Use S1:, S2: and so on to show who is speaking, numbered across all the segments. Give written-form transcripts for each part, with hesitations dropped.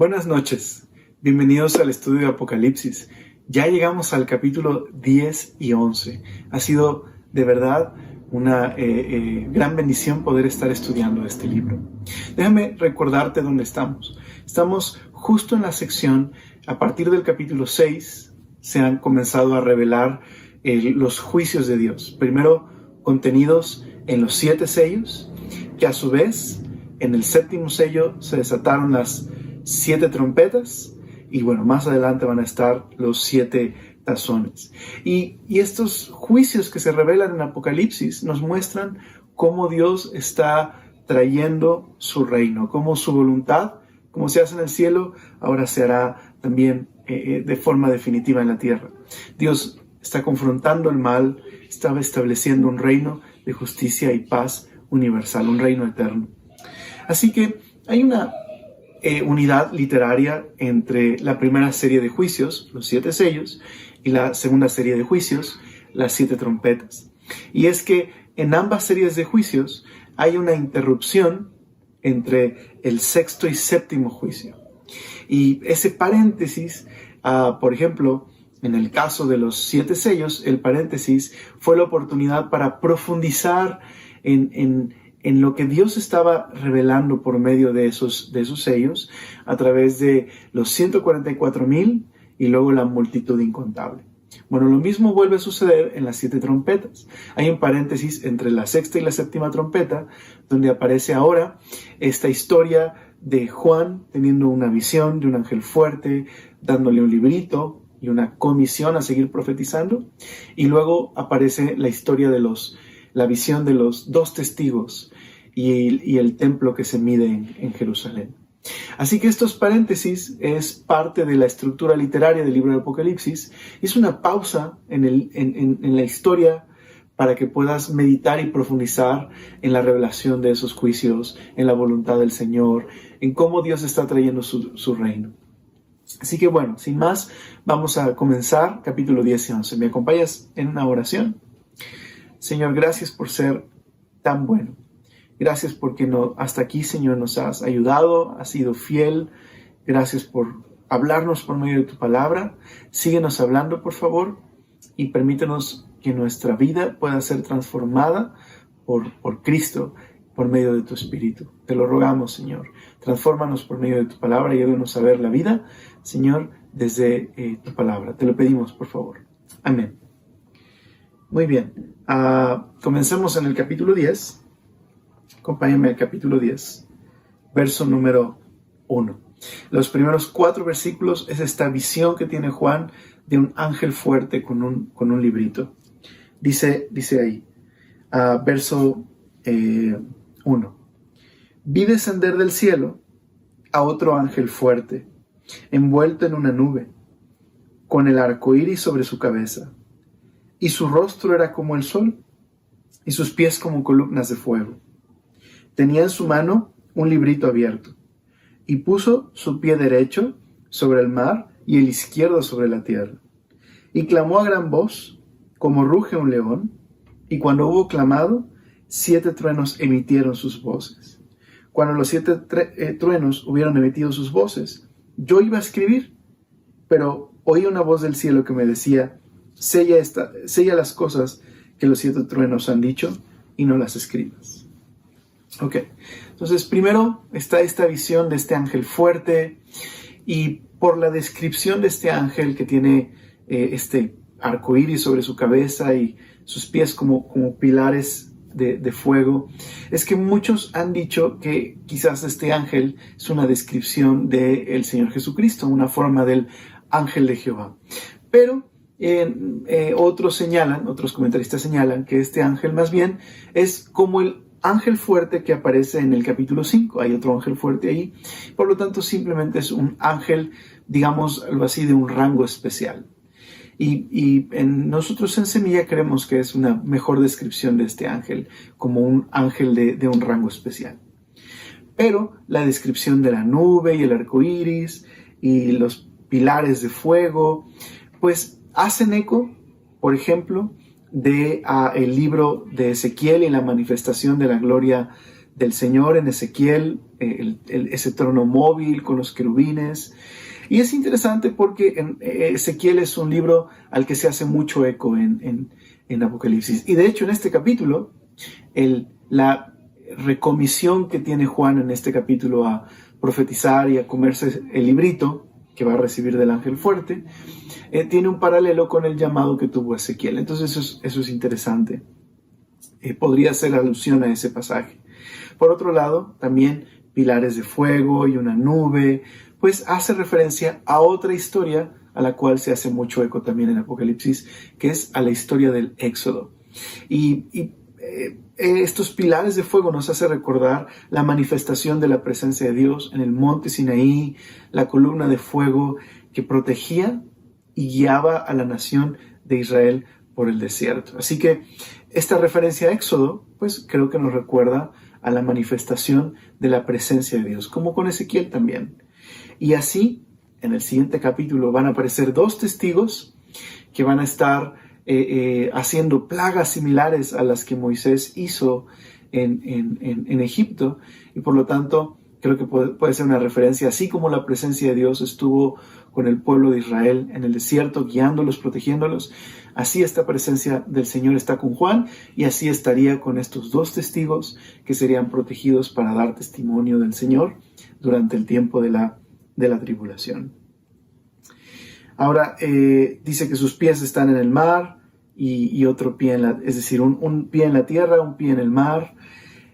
S1: Buenas noches, bienvenidos al estudio de Apocalipsis. Ya llegamos al capítulo 10 y 11. Ha sido de verdad una gran bendición poder estar estudiando este libro. Déjame recordarte dónde estamos. Estamos justo en la sección, a partir del capítulo 6, se han comenzado a revelar los juicios de Dios. Primero, contenidos en los 7 sellos, que a su vez, en el 7º sello se desataron las 7 trompetas, y bueno, más adelante van a estar los 7 tazones. Y estos juicios que se revelan en Apocalipsis nos muestran cómo Dios está trayendo su reino, cómo su voluntad, como se hace en el cielo, ahora se hará también de forma definitiva en la tierra. Dios está confrontando el mal, está estableciendo un reino de justicia y paz universal, un reino eterno. Así que hay una unidad literaria entre la primera serie de juicios, los 7 sellos, y la segunda serie de juicios, las 7 trompetas. Y es que en ambas series de juicios hay una interrupción entre el 6º y 7º juicio. Y ese paréntesis, por ejemplo, en el caso de los 7 sellos, el paréntesis fue la oportunidad para profundizar en lo que Dios estaba revelando por medio de esos sellos, a través de los 144,000 y luego la multitud incontable. Bueno, lo mismo vuelve a suceder en las 7 trompetas. Hay un paréntesis entre la 6ª y la 7ª trompeta, donde aparece ahora esta historia de Juan teniendo una visión de un ángel fuerte, dándole un librito y una comisión a seguir profetizando. Y luego aparece la historia de la visión de los 2 testigos y el templo que se mide en Jerusalén. Así que estos paréntesis es parte de la estructura literaria del libro de Apocalipsis. Es una pausa en la historia para que puedas meditar y profundizar en la revelación de esos juicios, en la voluntad del Señor, en cómo Dios está trayendo su reino. Así que bueno, sin más, vamos a comenzar capítulo 10 y 11. ¿Me acompañas en una oración? Señor, gracias por ser tan bueno. Gracias porque hasta aquí, Señor, nos has ayudado, has sido fiel. Gracias por hablarnos por medio de tu palabra. Síguenos hablando, por favor, y permítenos que nuestra vida pueda ser transformada por Cristo, por medio de tu Espíritu. Te lo rogamos, Señor. Transfórmanos por medio de tu palabra y ayúdanos a ver la vida, Señor, desde tu palabra. Te lo pedimos, por favor. Amén. Muy bien. Comencemos en el capítulo 10. Acompáñame al capítulo 10, verso número 1. Los primeros 4 versículos es esta visión que tiene Juan de un ángel fuerte con un librito. Dice ahí, verso 1. Vi descender del cielo a otro ángel fuerte, envuelto en una nube, con el arco iris sobre su cabeza, y su rostro era como el sol, y sus pies como columnas de fuego. Tenía en su mano un librito abierto, y puso su pie derecho sobre el mar y el izquierdo sobre la tierra. Y clamó a gran voz, como ruge un león, y cuando hubo clamado, 7 truenos emitieron sus voces. Cuando los 7 truenos hubieron emitido sus voces, yo iba a escribir, pero oí una voz del cielo que me decía, sella las cosas que los 7 truenos han dicho y no las escribas. Ok, entonces primero está esta visión de este ángel fuerte, y por la descripción de este ángel que tiene este arco iris sobre su cabeza y sus pies como pilares de fuego, es que muchos han dicho que quizás este ángel es una descripción del Señor Jesucristo, una forma del ángel de Jehová. Pero otros comentaristas señalan que este ángel más bien es como el ángel fuerte que aparece en el capítulo 5. Hay otro ángel fuerte ahí. Por lo tanto, simplemente es un ángel, digamos algo así, de un rango especial. Y nosotros en Semilla creemos que es una mejor descripción de este ángel, como un ángel de un rango especial. Pero la descripción de la nube y el arco iris y los pilares de fuego, pues hacen eco, por ejemplo, de el libro de Ezequiel y la manifestación de la gloria del Señor en Ezequiel, ese trono móvil con los querubines. Y es interesante porque Ezequiel es un libro al que se hace mucho eco en Apocalipsis. Y de hecho en este capítulo, la recomisión que tiene Juan en este capítulo a profetizar y a comerse el librito que va a recibir del ángel fuerte, tiene un paralelo con el llamado que tuvo Ezequiel. Entonces eso es interesante. Podría hacer alusión a ese pasaje. Por otro lado, también pilares de fuego y una nube, pues hace referencia a otra historia a la cual se hace mucho eco también en Apocalipsis, que es a la historia del Éxodo. Y estos pilares de fuego nos hace recordar la manifestación de la presencia de Dios en el monte Sinaí, la columna de fuego que protegía y guiaba a la nación de Israel por el desierto. Así que esta referencia a Éxodo, pues creo que nos recuerda a la manifestación de la presencia de Dios, como con Ezequiel también. Y así, en el siguiente capítulo van a aparecer dos testigos que van a estar haciendo plagas similares a las que Moisés hizo en Egipto, y por lo tanto creo que puede ser una referencia, así como la presencia de Dios estuvo con el pueblo de Israel en el desierto, guiándolos, protegiéndolos, así esta presencia del Señor está con Juan, y así estaría con estos dos testigos que serían protegidos para dar testimonio del Señor durante el tiempo de la tribulación. Ahora dice que sus pies están en el mar y otro pie es decir, un pie en la tierra, un pie en el mar,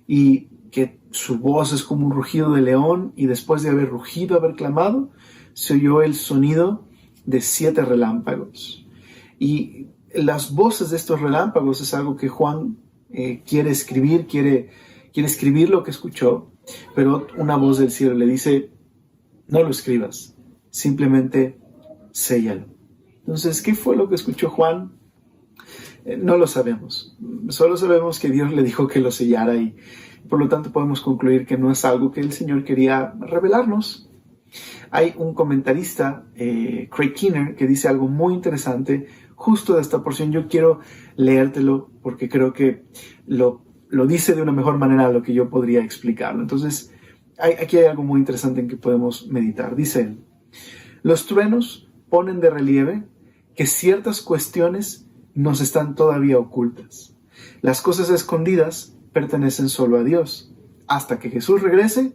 S1: y que su voz es como un rugido de león, y después de haber rugido, haber clamado, se oyó el sonido de 7 relámpagos. Y las voces de estos relámpagos es algo que Juan quiere escribir, quiere escribir lo que escuchó, pero una voz del cielo le dice: no lo escribas, simplemente séllalo. Entonces, ¿qué fue lo que escuchó Juan? No lo sabemos. Solo sabemos que Dios le dijo que lo sellara, y por lo tanto podemos concluir que no es algo que el Señor quería revelarnos. Hay un comentarista, Craig Keener, que dice algo muy interesante justo de esta porción. Yo quiero leértelo porque creo que lo dice de una mejor manera a lo que yo podría explicarlo. Entonces, aquí hay algo muy interesante en que podemos meditar. Dice él: los truenos ponen de relieve que ciertas cuestiones nos están todavía ocultas. Las cosas escondidas pertenecen solo a Dios. Hasta que Jesús regrese,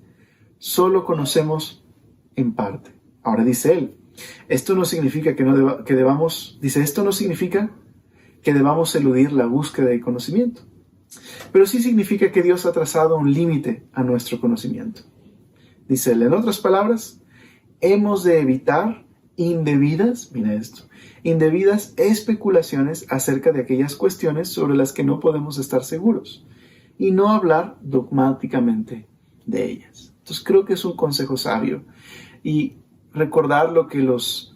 S1: solo conocemos en parte. Ahora dice él, esto no significa que debamos eludir la búsqueda de conocimiento, pero sí significa que Dios ha trazado un límite a nuestro conocimiento. Dice él, en otras palabras, hemos de evitar indebidas especulaciones acerca de aquellas cuestiones sobre las que no podemos estar seguros, y no hablar dogmáticamente de ellas. Entonces creo que es un consejo sabio, y recordar lo que los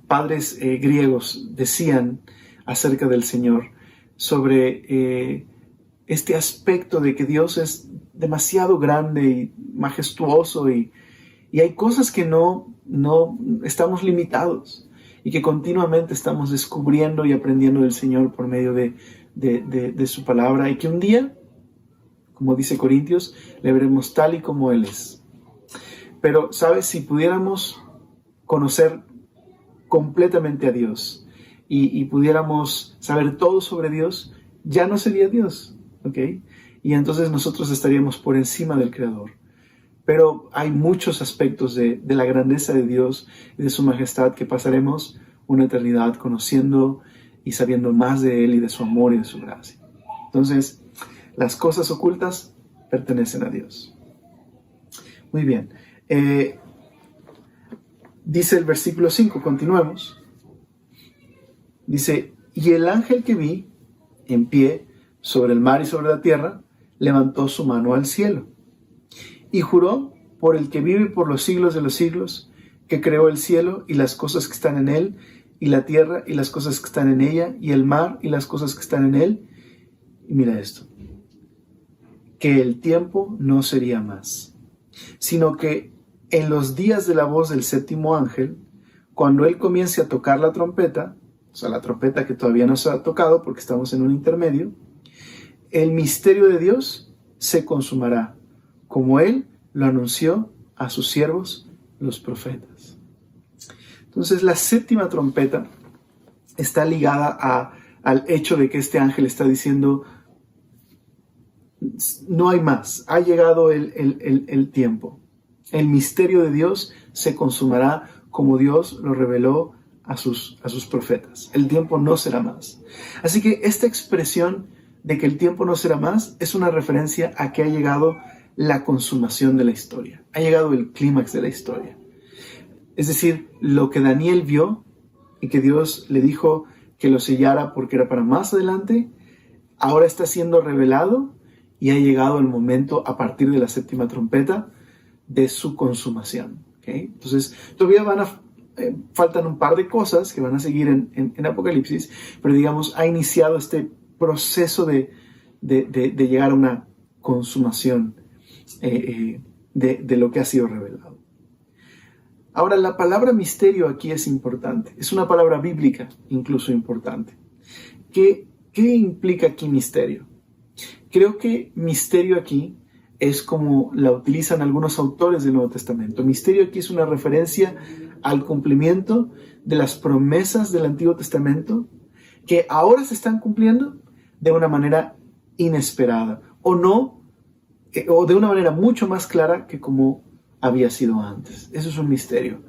S1: padres griegos decían acerca del Señor, sobre este aspecto de que Dios es demasiado grande y majestuoso, y hay cosas que no estamos limitados, y que continuamente estamos descubriendo y aprendiendo del Señor por medio de su palabra, y que un día, como dice Corintios, le veremos tal y como Él es. Pero, ¿sabes? Si pudiéramos conocer completamente a Dios y pudiéramos saber todo sobre Dios, ya no sería Dios, ¿ok? Y entonces nosotros estaríamos por encima del Creador. Pero hay muchos aspectos de la grandeza de Dios y de su majestad que pasaremos una eternidad conociendo y sabiendo más de Él y de su amor y de su gracia. Entonces, las cosas ocultas pertenecen a Dios. Muy bien. Dice el versículo 5, continuemos. Dice, y el ángel que vi en pie sobre el mar y sobre la tierra, levantó su mano al cielo y juró por el que vive por los siglos de los siglos, que creó el cielo y las cosas que están en él, y la tierra y las cosas que están en ella, y el mar y las cosas que están en él. Y mira esto, que el tiempo no sería más, sino que en los días de la voz del séptimo ángel, cuando él comience a tocar la trompeta, o sea, la trompeta que todavía no se ha tocado porque estamos en un intermedio, el misterio de Dios se consumará, como Él lo anunció a sus siervos, los profetas. Entonces, la séptima trompeta está ligada al hecho de que este ángel está diciendo: no hay más, ha llegado el tiempo. El misterio de Dios se consumará como Dios lo reveló a sus profetas. El tiempo no será más. Así que esta expresión de que el tiempo no será más es una referencia a que ha llegado la consumación de la historia. Ha llegado el clímax de la historia. Es decir, lo que Daniel vio y que Dios le dijo que lo sellara porque era para más adelante, ahora está siendo revelado y ha llegado el momento, a partir de la séptima trompeta, de su consumación. ¿Okay? Entonces, todavía faltan un par de cosas que van a seguir en Apocalipsis, pero digamos, ha iniciado este proceso de llegar a una consumación de lo que ha sido revelado. Ahora, la palabra misterio aquí es importante. Es una palabra bíblica, incluso importante. ¿Qué implica aquí misterio? Creo que misterio aquí es como la utilizan algunos autores del Nuevo Testamento. Misterio aquí es una referencia al cumplimiento de las promesas del Antiguo Testamento que ahora se están cumpliendo de una manera inesperada o de una manera mucho más clara que como había sido antes. Eso es un misterio.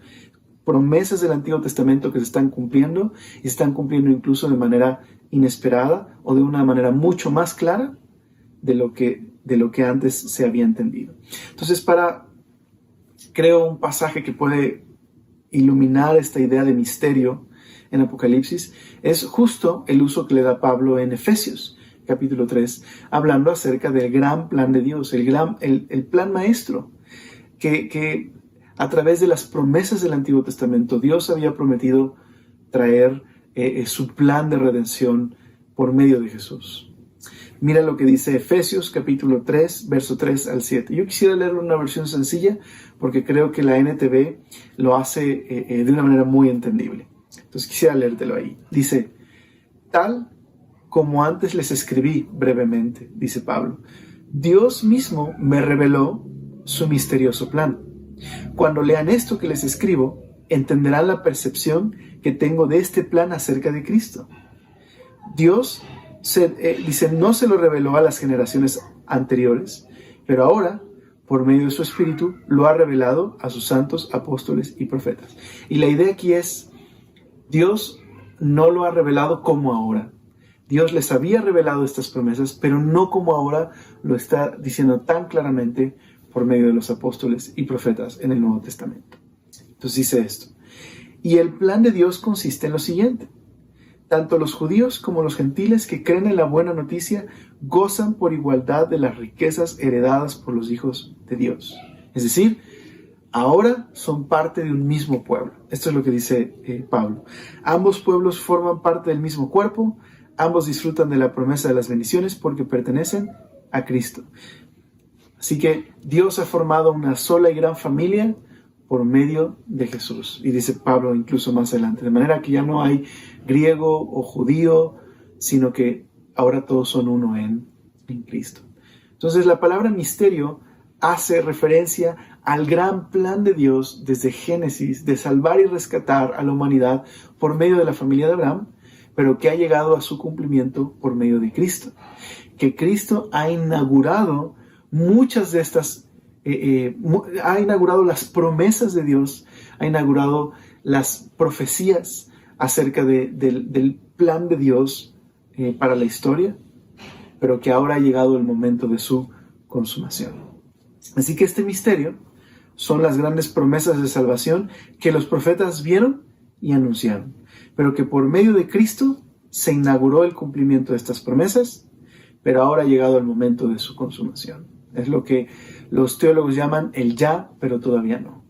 S1: Promesas del Antiguo Testamento que se están cumpliendo y se están cumpliendo incluso de manera inesperada o de una manera mucho más clara de lo que antes se había entendido. Entonces, creo un pasaje que puede iluminar esta idea de misterio en Apocalipsis es justo el uso que le da Pablo en Efesios, capítulo 3, hablando acerca del gran plan de Dios, el plan maestro, que a través de las promesas del Antiguo Testamento Dios había prometido traer su plan de redención por medio de Jesús. Mira lo que dice Efesios capítulo 3, verso 3 al 7. Yo quisiera leerlo en una versión sencilla porque creo que la NTV lo hace de una manera muy entendible. Entonces quisiera leértelo ahí. Dice: tal como antes les escribí brevemente, dice Pablo, Dios mismo me reveló su misterioso plan. Cuando lean esto que les escribo, entenderán la percepción que tengo de este plan acerca de Cristo. Dios dice, no se lo reveló a las generaciones anteriores, pero ahora, por medio de su Espíritu, lo ha revelado a sus santos apóstoles y profetas. Y la idea aquí es, Dios no lo ha revelado como ahora. Dios les había revelado estas promesas, pero no como ahora lo está diciendo tan claramente por medio de los apóstoles y profetas en el Nuevo Testamento. Entonces dice esto: y el plan de Dios consiste en lo siguiente. Tanto los judíos como los gentiles que creen en la buena noticia gozan por igualdad de las riquezas heredadas por los hijos de Dios. Es decir, ahora son parte de un mismo pueblo. Esto es lo que dice Pablo. Ambos pueblos forman parte del mismo cuerpo, ambos disfrutan de la promesa de las bendiciones porque pertenecen a Cristo. Así que Dios ha formado una sola y gran familia por medio de Jesús. Y dice Pablo incluso más adelante, de manera que ya no hay griego o judío, sino que ahora todos son uno en Cristo. Entonces la palabra misterio hace referencia al gran plan de Dios desde Génesis de salvar y rescatar a la humanidad por medio de la familia de Abraham, pero que ha llegado a su cumplimiento por medio de Cristo. Que Cristo ha inaugurado muchas de estas ha inaugurado las promesas de Dios, ha inaugurado las profecías acerca del plan de Dios para la historia, pero que ahora ha llegado el momento de su consumación. Así que este misterio son las grandes promesas de salvación que los profetas vieron y anunciaron, pero que por medio de Cristo se inauguró el cumplimiento de estas promesas, pero ahora ha llegado el momento de su consumación. Es lo que los teólogos llaman el ya, pero todavía no.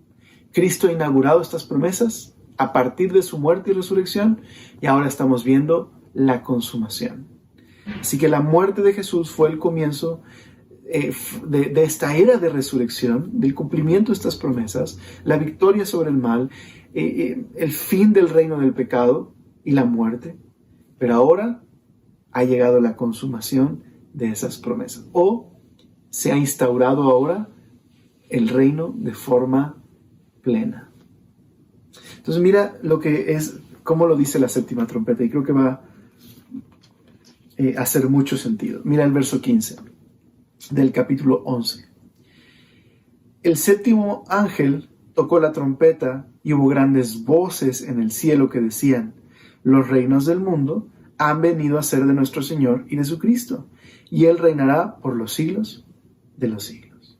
S1: Cristo ha inaugurado estas promesas a partir de su muerte y resurrección, y ahora estamos viendo la consumación. Así que la muerte de Jesús fue el comienzo de esta era de resurrección, del cumplimiento de estas promesas, la victoria sobre el mal, el fin del reino del pecado y la muerte. Pero ahora ha llegado la consumación de esas promesas. O se ha instaurado ahora el reino de forma plena. Entonces mira lo que es, cómo lo dice la séptima trompeta, y creo que va a hacer mucho sentido. Mira el verso 15 del capítulo 11. El séptimo ángel tocó la trompeta y hubo grandes voces en el cielo que decían: los reinos del mundo han venido a ser de nuestro Señor y de su Cristo, y Él reinará por los siglos de los siglos.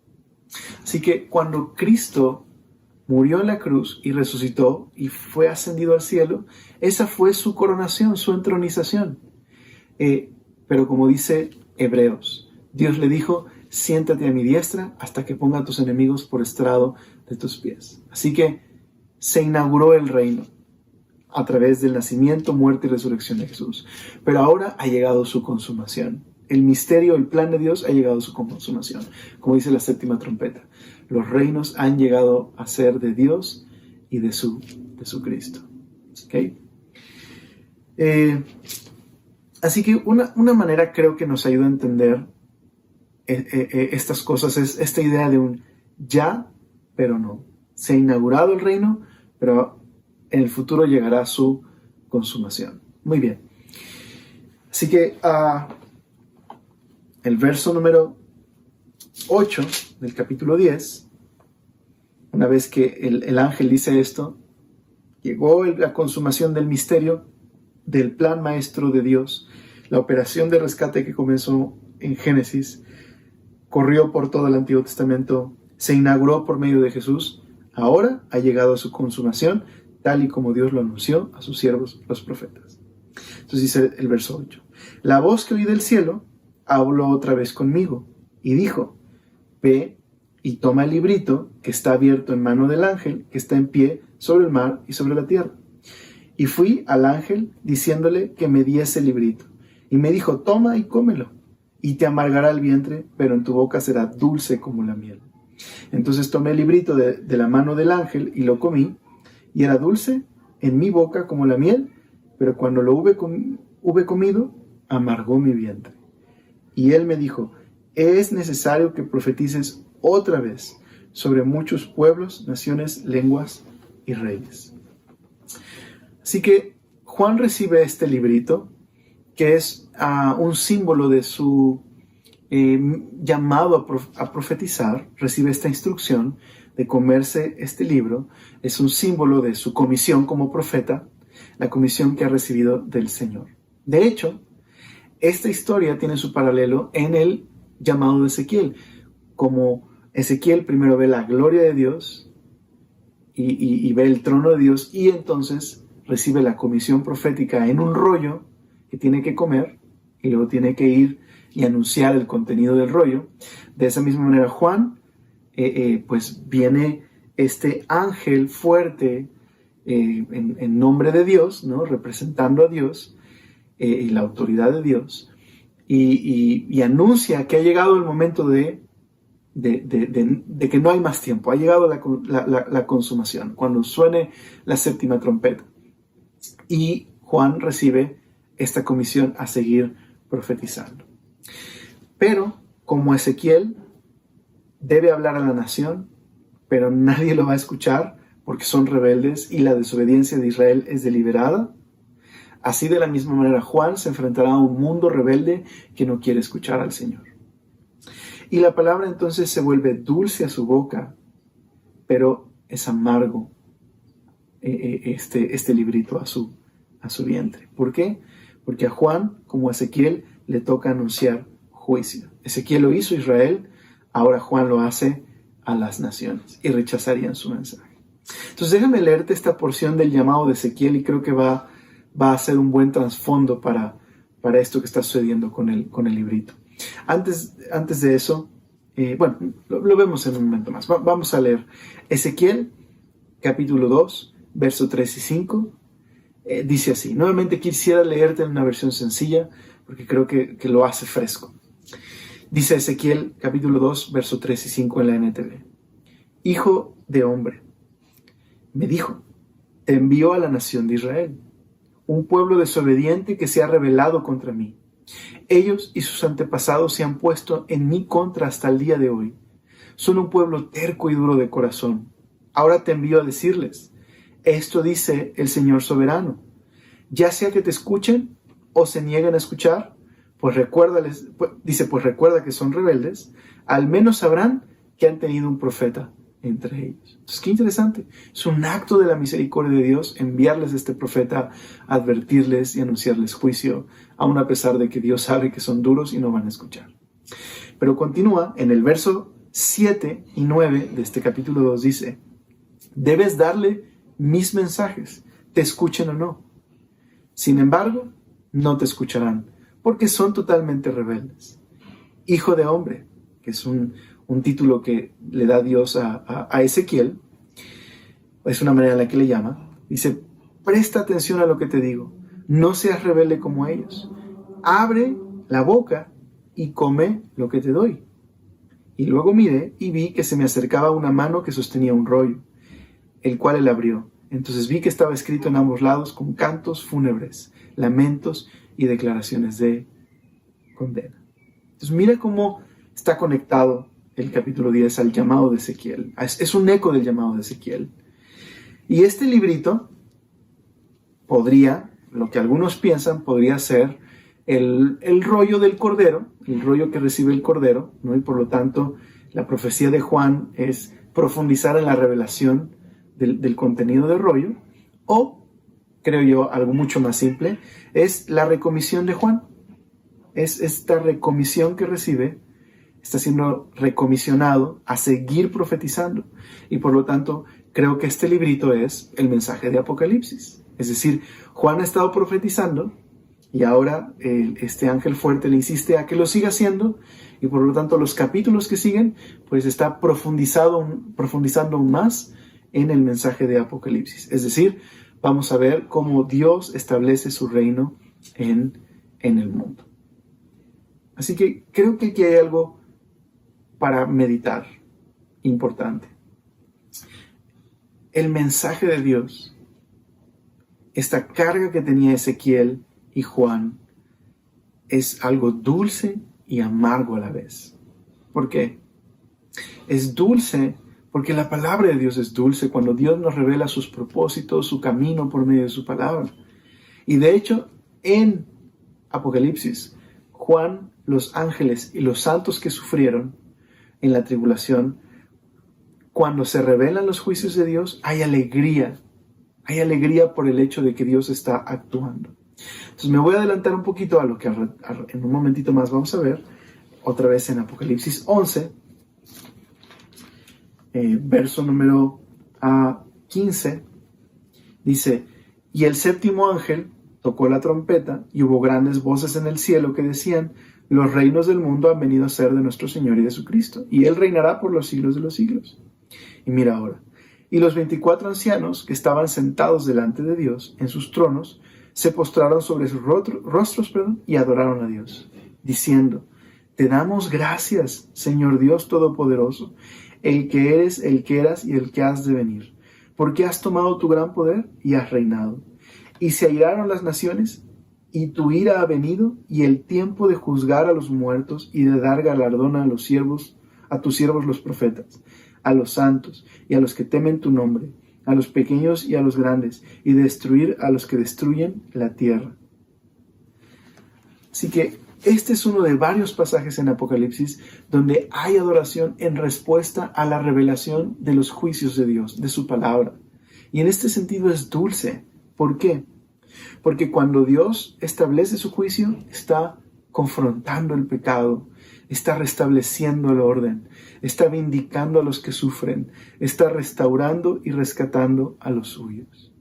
S1: Así que cuando Cristo murió en la cruz y resucitó y fue ascendido al cielo, esa fue su coronación, su entronización. Pero como dice Hebreos, Dios le dijo: siéntate a mi diestra hasta que ponga a tus enemigos por estrado de tus pies. Así que se inauguró el reino a través del nacimiento, muerte y resurrección de Jesús. Pero ahora ha llegado su consumación. El misterio, el plan de Dios ha llegado a su consumación. Como dice la séptima trompeta, los reinos han llegado a ser de Dios y de su Cristo. ¿Okay? Así que una manera creo que nos ayuda a entender estas cosas es esta idea de un ya, pero no. Se ha inaugurado el reino, pero en el futuro llegará su consumación. Muy bien. Así que el verso número 8 del capítulo 10, una vez que el ángel dice esto, llegó la consumación del misterio, del plan maestro de Dios, la operación de rescate que comenzó en Génesis, corrió por todo el Antiguo Testamento, se inauguró por medio de Jesús, ahora ha llegado a su consumación, tal y como Dios lo anunció a sus siervos, los profetas. Entonces dice el verso 8, la voz que oí del cielo habló otra vez conmigo y dijo: ve y toma el librito que está abierto en mano del ángel que está en pie sobre el mar y sobre la tierra. Y fui al ángel diciéndole que me diese el librito. Y me dijo: toma y cómelo, y te amargará el vientre, pero en tu boca será dulce como la miel. Entonces tomé el librito de la mano del ángel y lo comí, y era dulce en mi boca como la miel, pero cuando lo hube comido, amargó mi vientre. Y él me dijo: es necesario que profetices otra vez sobre muchos pueblos, naciones, lenguas y reyes. Así que Juan recibe este librito, que es un símbolo de su llamado a profetizar. Recibe esta instrucción de comerse este libro. Es un símbolo de su comisión como profeta, la comisión que ha recibido del Señor. De hecho, esta historia tiene su paralelo en el llamado de Ezequiel. Como Ezequiel primero ve la gloria de Dios y ve el trono de Dios, y entonces recibe la comisión profética en un rollo que tiene que comer, y luego tiene que ir y anunciar el contenido del rollo. De esa misma manera Juan, pues viene este ángel fuerte en nombre de Dios, ¿no? Representando a Dios y la autoridad de Dios, y anuncia que ha llegado el momento de que no hay más tiempo, ha llegado la consumación, cuando suene la séptima trompeta. Y Juan recibe esta comisión a seguir profetizando. Pero, como Ezequiel, debe hablar a la nación, pero nadie lo va a escuchar porque son rebeldes y la desobediencia de Israel es deliberada. Así, de la misma manera, Juan se enfrentará a un mundo rebelde que no quiere escuchar al Señor. Y la palabra entonces se vuelve dulce a su boca, pero es amargo este librito a su vientre. ¿Por qué? Porque a Juan, como a Ezequiel, le toca anunciar juicio. Ezequiel lo hizo a Israel, ahora Juan lo hace a las naciones y rechazarían su mensaje. Entonces déjame leerte esta porción del llamado de Ezequiel, y creo que va a ser un buen trasfondo para esto que está sucediendo con el librito. Antes de eso, lo vemos en un momento más. Vamos a leer Ezequiel, capítulo 2, versos 3 y 5. Dice así. Nuevamente quisiera leerte en una versión sencilla, porque creo que lo hace fresco. Dice Ezequiel, capítulo 2, versos 3 y 5 en la NTV. Hijo de hombre, me dijo, te envío a la nación de Israel, un pueblo desobediente que se ha rebelado contra mí. Ellos y sus antepasados se han puesto en mi contra hasta el día de hoy. Son un pueblo terco y duro de corazón. Ahora te envío a decirles, esto dice el Señor soberano. Ya sea que te escuchen o se nieguen a escuchar, pues recuerda que son rebeldes, al menos sabrán que han tenido un profeta entre ellos. Entonces, qué interesante. Es un acto de la misericordia de Dios enviarles a este profeta, advertirles y anunciarles juicio, aun a pesar de que Dios sabe que son duros y no van a escuchar. Pero continúa en el verso 7 y 9 de este capítulo 2, dice, debes darle mis mensajes, te escuchen o no. Sin embargo, no te escucharán, porque son totalmente rebeldes. Hijo de hombre, que es un título que le da Dios a Ezequiel, es una manera en la que le llama, dice, presta atención a lo que te digo, no seas rebelde como ellos, abre la boca y come lo que te doy. Y luego miré y vi que se me acercaba una mano que sostenía un rollo, el cual él abrió. Entonces vi que estaba escrito en ambos lados con cantos fúnebres, lamentos y declaraciones de condena. Entonces mira cómo está conectado el capítulo 10 al llamado de Ezequiel. Es un eco del llamado de Ezequiel. Y este librito podría, lo que algunos piensan, podría ser el rollo del Cordero, el rollo que recibe el Cordero, ¿no? Y por lo tanto, la profecía de Juan es profundizar en la revelación del contenido del rollo, o, creo yo, algo mucho más simple, es la recomisión de Juan. Es esta recomisión que recibe, está siendo recomisionado a seguir profetizando. Y por lo tanto, creo que este librito es el mensaje de Apocalipsis. Es decir, Juan ha estado profetizando y ahora este ángel fuerte le insiste a que lo siga haciendo, y por lo tanto los capítulos que siguen, pues está profundizando aún más en el mensaje de Apocalipsis. Es decir, vamos a ver cómo Dios establece su reino en el mundo. Así que creo que aquí hay algo para meditar importante. El mensaje de Dios, esta carga que tenía Ezequiel y Juan, es algo dulce y amargo a la vez. ¿Por qué? Es dulce porque la palabra de Dios es dulce cuando Dios nos revela sus propósitos, su camino por medio de su palabra. Y de hecho, en Apocalipsis, Juan, los ángeles y los santos que sufrieron en la tribulación, cuando se revelan los juicios de Dios, hay alegría por el hecho de que Dios está actuando. Entonces me voy a adelantar un poquito a lo que en un momentito más vamos a ver, otra vez en Apocalipsis 11, verso número 15, dice, y el séptimo ángel tocó la trompeta y hubo grandes voces en el cielo que decían, los reinos del mundo han venido a ser de nuestro Señor y de su Cristo, y Él reinará por los siglos de los siglos. Y mira ahora, y los 24 ancianos que estaban sentados delante de Dios en sus tronos, se postraron sobre sus rostros y adoraron a Dios, diciendo, te damos gracias, Señor Dios Todopoderoso, el que eres, el que eras y el que has de venir, porque has tomado tu gran poder y has reinado. Y se airaron las naciones, y tu ira ha venido, y el tiempo de juzgar a los muertos y de dar galardón a tus siervos los profetas, a los santos y a los que temen tu nombre, a los pequeños y a los grandes, y destruir a los que destruyen la tierra. Así que este es uno de varios pasajes en Apocalipsis donde hay adoración en respuesta a la revelación de los juicios de Dios, de su palabra. Y en este sentido es dulce. ¿Por qué? Porque cuando Dios establece su juicio, está confrontando el pecado, está restableciendo el orden, está vindicando a los que sufren, está restaurando y rescatando a los suyos.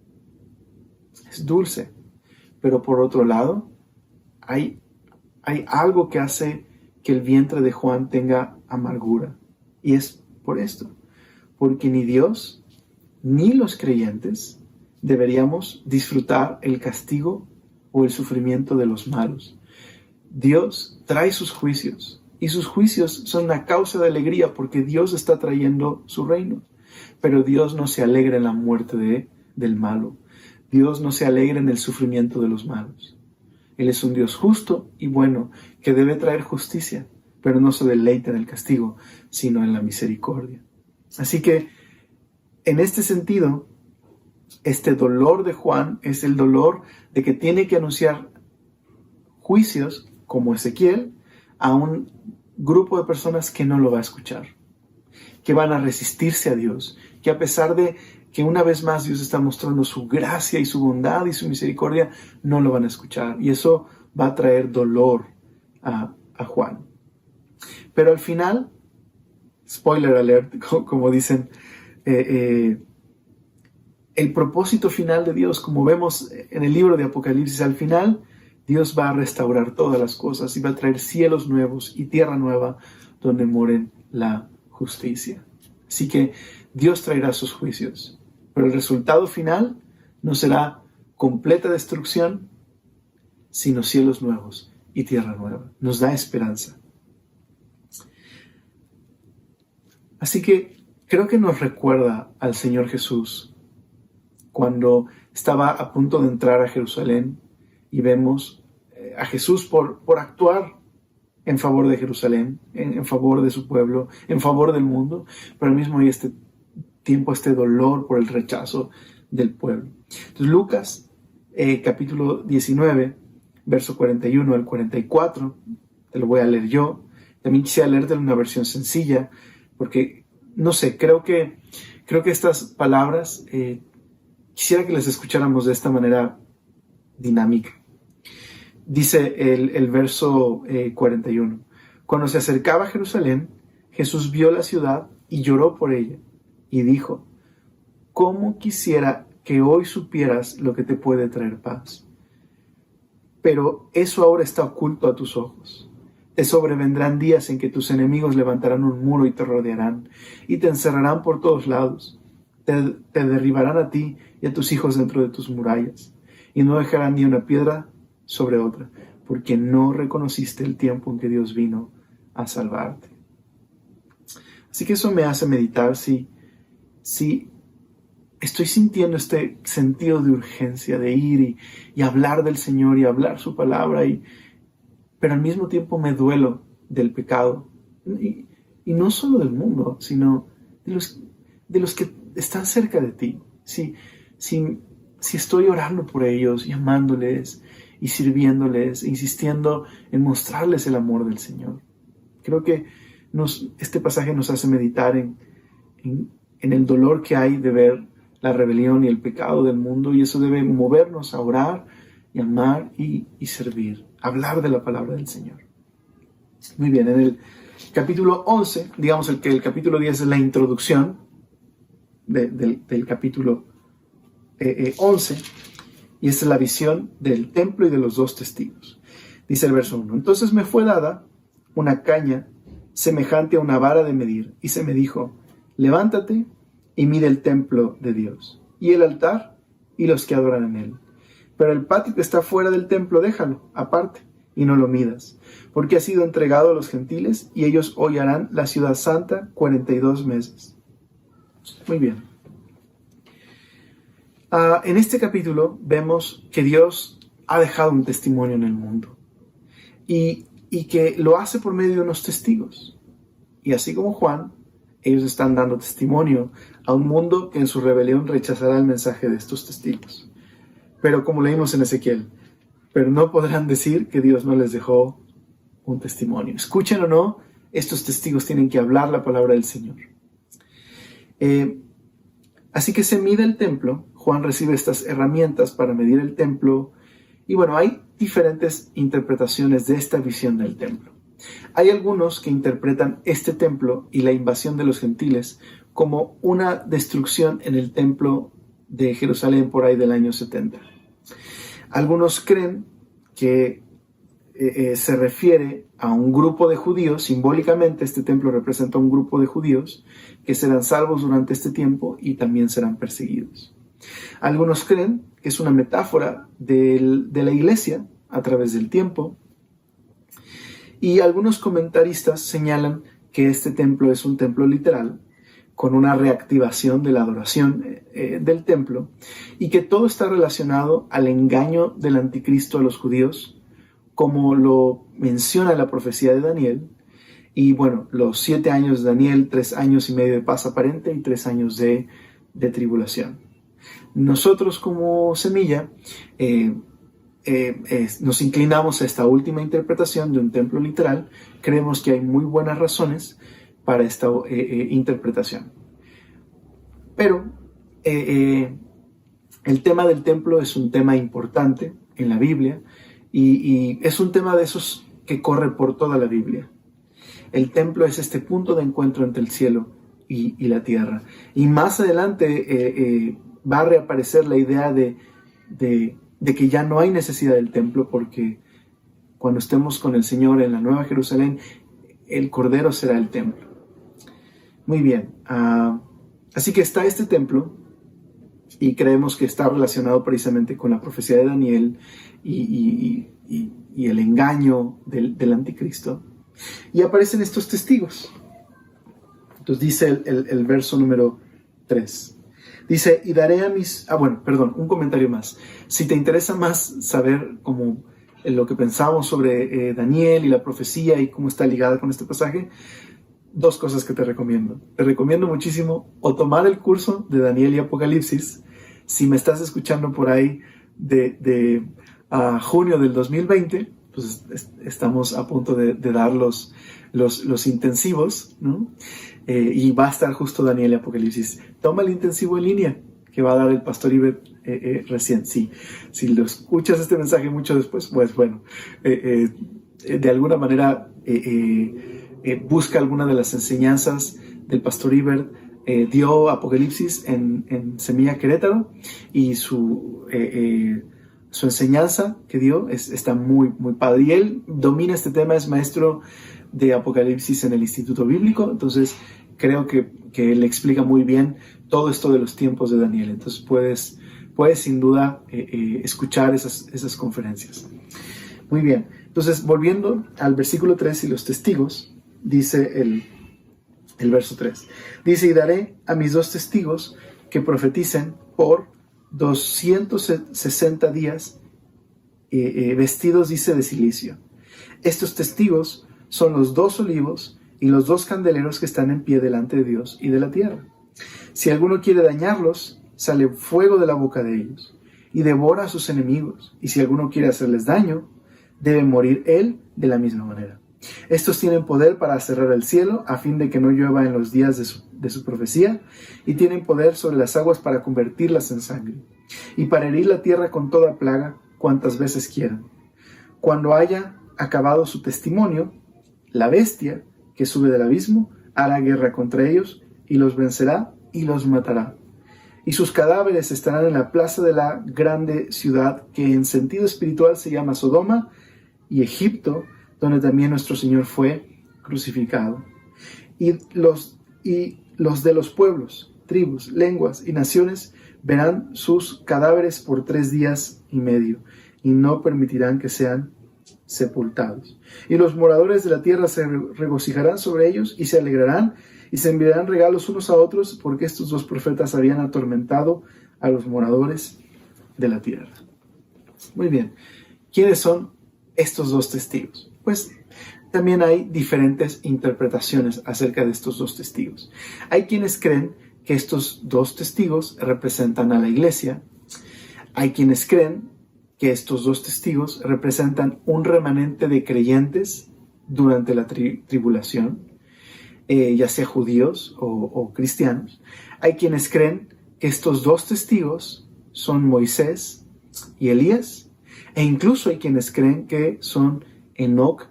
S1: Es dulce, pero por otro lado, hay algo que hace que el vientre de Juan tenga amargura. Y es por esto, porque ni Dios ni los creyentes deberíamos disfrutar el castigo o el sufrimiento de los malos. Dios trae sus juicios, y sus juicios son una causa de alegría porque Dios está trayendo su reino. Pero Dios no se alegra en la muerte del malo. Dios no se alegra en el sufrimiento de los malos. Él es un Dios justo y bueno que debe traer justicia, pero no se deleita en el castigo, sino en la misericordia. Así que, en este sentido, este dolor de Juan es el dolor de que tiene que anunciar juicios, como Ezequiel, a un grupo de personas que no lo va a escuchar, que van a resistirse a Dios, que a pesar de que una vez más Dios está mostrando su gracia y su bondad y su misericordia, no lo van a escuchar. Y eso va a traer dolor a Juan. Pero al final, spoiler alert, como dicen, el propósito final de Dios, como vemos en el libro de Apocalipsis, al final Dios va a restaurar todas las cosas y va a traer cielos nuevos y tierra nueva donde moren la justicia. Así que Dios traerá sus juicios, pero el resultado final no será completa destrucción, sino cielos nuevos y tierra nueva. Nos da esperanza. Así que creo que nos recuerda al Señor Jesús cuando estaba a punto de entrar a Jerusalén y vemos a Jesús por actuar en favor de Jerusalén, en favor de su pueblo, en favor del mundo, pero al mismo tiempo este dolor por el rechazo del pueblo. Entonces Lucas, capítulo 19, verso 41 al 44, te lo voy a leer yo. También quisiera leerte una versión sencilla, porque, no sé, creo que estas palabras quisiera que las escucháramos de esta manera dinámica. Dice el verso 41. Cuando se acercaba a Jerusalén, Jesús vio la ciudad y lloró por ella, y dijo: ¿cómo quisiera que hoy supieras lo que te puede traer paz? Pero eso ahora está oculto a tus ojos. Te sobrevendrán días en que tus enemigos levantarán un muro y te rodearán, y te encerrarán por todos lados. Te derribarán a ti y a tus hijos dentro de tus murallas, y no dejarán ni una piedra sobre otra, porque no reconociste el tiempo en que Dios vino a salvarte. Así que eso me hace meditar si estoy sintiendo este sentido de urgencia de ir y hablar del Señor y hablar su palabra, pero al mismo tiempo me duelo del pecado, y no solo del mundo, sino de los que están cerca de ti. Si estoy orando por ellos y amándoles y sirviéndoles, insistiendo en mostrarles el amor del Señor. Creo que este pasaje nos hace meditar en el dolor que hay de ver la rebelión y el pecado del mundo, y eso debe movernos a orar y amar y servir, hablar de la palabra del Señor. Muy bien, en el capítulo 11, digamos que el capítulo 10 es la introducción del capítulo 11, y esta es la visión del templo y de los dos testigos. Dice el verso 1: entonces me fue dada una caña semejante a una vara de medir, y se me dijo: levántate y mide el templo de Dios, y el altar, y los que adoran en él. Pero el patio que está fuera del templo déjalo aparte, y no lo midas, porque ha sido entregado a los gentiles, y ellos hollarán la ciudad santa 42 meses. Muy bien. En este capítulo vemos que Dios ha dejado un testimonio en el mundo, y que lo hace por medio de unos testigos. Y así como Juan, ellos están dando testimonio a un mundo que en su rebelión rechazará el mensaje de estos testigos. Pero como leímos en Ezequiel, pero no podrán decir que Dios no les dejó un testimonio. Escuchen o no, estos testigos tienen que hablar la palabra del Señor. Así que se mide el templo. Juan recibe estas herramientas para medir el templo. Y bueno, hay diferentes interpretaciones de esta visión del templo. Hay algunos que interpretan este templo y la invasión de los gentiles como una destrucción en el templo de Jerusalén por ahí del año 70. Algunos creen que se refiere a un grupo de judíos. Simbólicamente este templo representa un grupo de judíos que serán salvos durante este tiempo y también serán perseguidos. Algunos creen que es una metáfora de la iglesia a través del tiempo. Y algunos comentaristas señalan que este templo es un templo literal, con una reactivación de la adoración del templo, y que todo está relacionado al engaño del anticristo a los judíos, como lo menciona la profecía de Daniel, Y bueno, los 7 años de Daniel, 3 años y medio de paz aparente y 3 años de tribulación. Nosotros como Semilla nos inclinamos a esta última interpretación de un templo literal. Creemos que hay muy buenas razones para esta interpretación. Pero el tema del templo es un tema importante en la Biblia y es un tema de esos que corre por toda la Biblia. El templo es este punto de encuentro entre el cielo y la tierra. Y más adelante va a reaparecer la idea de que ya no hay necesidad del templo, porque cuando estemos con el Señor en la Nueva Jerusalén, el Cordero será el templo. Muy bien. Así que está este templo y creemos que está relacionado precisamente con la profecía de Daniel y el engaño del anticristo. Y aparecen estos testigos. Entonces dice el verso número 3. Dice, y daré a mis... un comentario más. Si te interesa más saber cómo lo que pensamos sobre Daniel y la profecía y cómo está ligada con este pasaje, 2 cosas que te recomiendo. Te recomiendo muchísimo o tomar el curso de Daniel y Apocalipsis. Si me estás escuchando por ahí de junio del 2020, pues estamos a punto de dar los intensivos, ¿no? Y va a estar justo Daniel y Apocalipsis. Toma el intensivo en línea que va a dar el pastor Ibet recién. Si lo escuchas este mensaje mucho después, pues bueno, de alguna manera busca alguna de las enseñanzas del pastor Ibet. Dio Apocalipsis en Semilla Querétaro y su enseñanza que dio está muy, muy padre. Y él domina este tema, es maestro de Apocalipsis en el Instituto Bíblico, entonces creo que él explica muy bien todo esto de los tiempos de Daniel. Entonces puedes sin duda escuchar esas conferencias. Muy bien, entonces volviendo al versículo 3 y los testigos, dice el verso 3. Dice, y daré a mis 2 testigos que profeticen por 260 días vestidos, dice, de cilicio. Estos testigos son los 2 olivos y los 2 candeleros que están en pie delante de Dios y de la tierra. Si alguno quiere dañarlos, sale fuego de la boca de ellos y devora a sus enemigos. Y si alguno quiere hacerles daño, debe morir él de la misma manera. Estos tienen poder para cerrar el cielo a fin de que no llueva en los días de su profecía, y tienen poder sobre las aguas para convertirlas en sangre, y para herir la tierra con toda plaga cuantas veces quieran. Cuando haya acabado su testimonio, la bestia que sube del abismo hará guerra contra ellos y los vencerá y los matará. Y sus cadáveres estarán en la plaza de la grande ciudad que en sentido espiritual se llama Sodoma y Egipto, donde también nuestro Señor fue crucificado. Y los de los pueblos, tribus, lenguas y naciones verán sus cadáveres por 3 días y medio, y no permitirán que sean sepultados. Y los moradores de la tierra se regocijarán sobre ellos y se alegrarán y se enviarán regalos unos a otros, porque estos 2 profetas habían atormentado a los moradores de la tierra. Muy bien. ¿Quiénes son estos 2 testigos? Pues también hay diferentes interpretaciones acerca de estos 2 testigos. Hay quienes creen que estos 2 testigos representan a la iglesia. Hay quienes creen que estos 2 testigos representan un remanente de creyentes durante la tribulación, ya sea judíos o cristianos. Hay quienes creen que estos 2 testigos son Moisés y Elías, e incluso hay quienes creen que son Enoc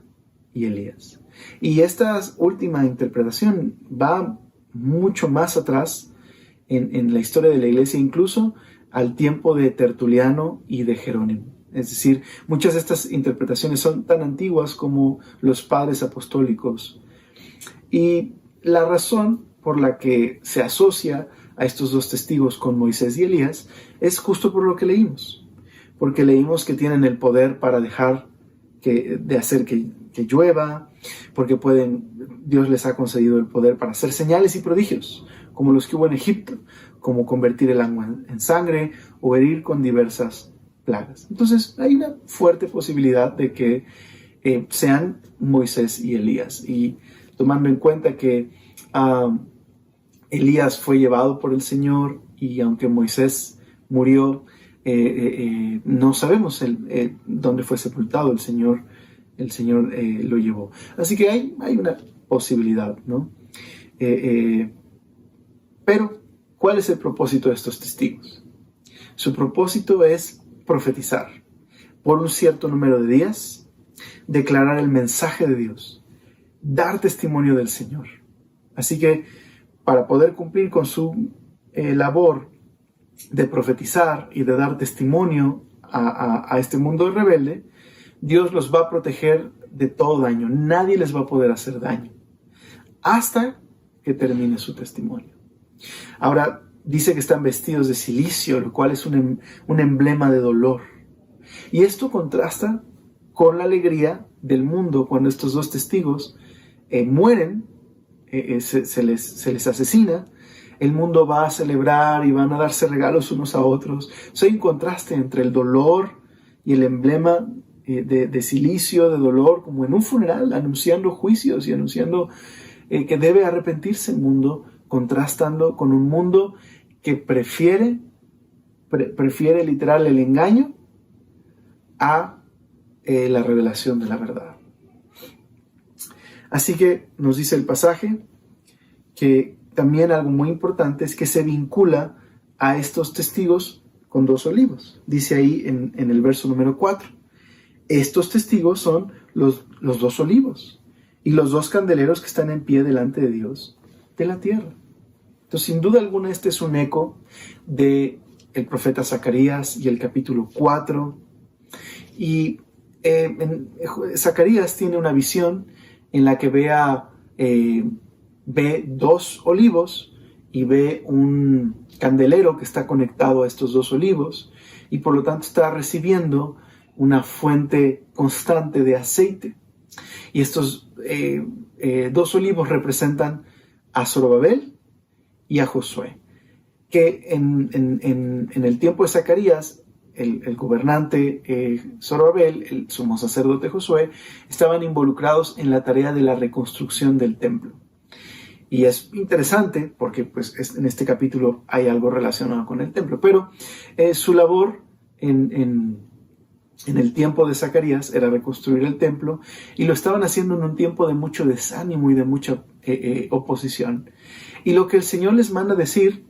S1: y Elías. Y esta última interpretación va mucho más atrás en la historia de la iglesia, incluso al tiempo de Tertuliano y de Jerónimo. Es decir, muchas de estas interpretaciones son tan antiguas como los padres apostólicos. Y la razón por la que se asocia a estos 2 testigos con Moisés y Elías es justo por lo que leímos. Porque leímos que tienen el poder para de hacer que llueva, porque Dios les ha concedido el poder para hacer señales y prodigios, como los que hubo en Egipto, como convertir el agua en sangre o herir con diversas plagas. Entonces hay una fuerte posibilidad de que sean Moisés y Elías. Y tomando en cuenta que Elías fue llevado por el Señor y aunque Moisés murió, no sabemos dónde fue sepultado. El Señor lo llevó. Así que hay una posibilidad, ¿no? Pero, ¿cuál es el propósito de estos testigos? Su propósito es profetizar por un cierto número de días, declarar el mensaje de Dios, dar testimonio del Señor. Así que, para poder cumplir con su labor de profetizar y de dar testimonio a este mundo rebelde, Dios los va a proteger de todo daño. Nadie les va a poder hacer daño hasta que termine su testimonio. Ahora, dice que están vestidos de cilicio, lo cual es un emblema de dolor. Y esto contrasta con la alegría del mundo cuando estos dos testigos mueren, se les asesina. El mundo va a celebrar y van a darse regalos unos a otros. Hay un contraste entre el dolor y el emblema de cilicio, de dolor, como en un funeral, anunciando juicios y anunciando que debe arrepentirse el mundo, contrastando con un mundo que prefiere literal el engaño a la revelación de la verdad. Así que nos dice el pasaje que también algo muy importante es que se vincula a estos testigos con dos olivos. Dice ahí en el verso número 4. Estos testigos son los dos olivos y los dos candeleros que están en pie delante de Dios de la tierra. Entonces, sin duda alguna, este es un eco del profeta Zacarías y el capítulo 4. Y Zacarías tiene una visión en la que ve dos olivos y ve un candelero que está conectado a estos dos olivos y por lo tanto está recibiendo una fuente constante de aceite. Y estos dos olivos representan a Zorobabel y a Josué, que en el tiempo de Zacarías, el gobernante Zorobabel, el sumo sacerdote Josué, estaban involucrados en la tarea de la reconstrucción del templo. Y es interesante porque pues, en este capítulo hay algo relacionado con el templo, pero su labor en el tiempo de Zacarías era reconstruir el templo y lo estaban haciendo en un tiempo de mucho desánimo y de mucha oposición. Y lo que el Señor les manda decir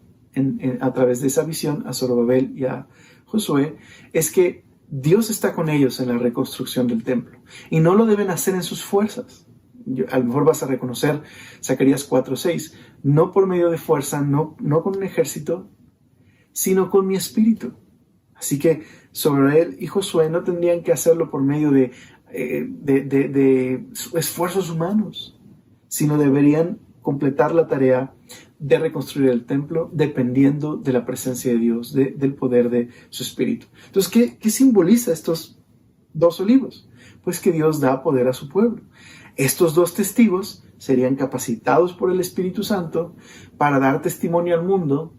S1: a través de esa visión a Zorobabel y a Josué es que Dios está con ellos en la reconstrucción del templo y no lo deben hacer en sus fuerzas. A lo mejor vas a reconocer Zacarías 4:6, no por medio de fuerza, no con un ejército, sino con mi espíritu. Así que Zorobabel y Josué no tendrían que hacerlo por medio de esfuerzos humanos, sino deberían completar la tarea de reconstruir el templo dependiendo de la presencia de Dios, del poder de su espíritu. Entonces, ¿qué simboliza estos dos olivos? Pues que Dios da poder a su pueblo. Estos dos testigos serían capacitados por el Espíritu Santo para dar testimonio al mundo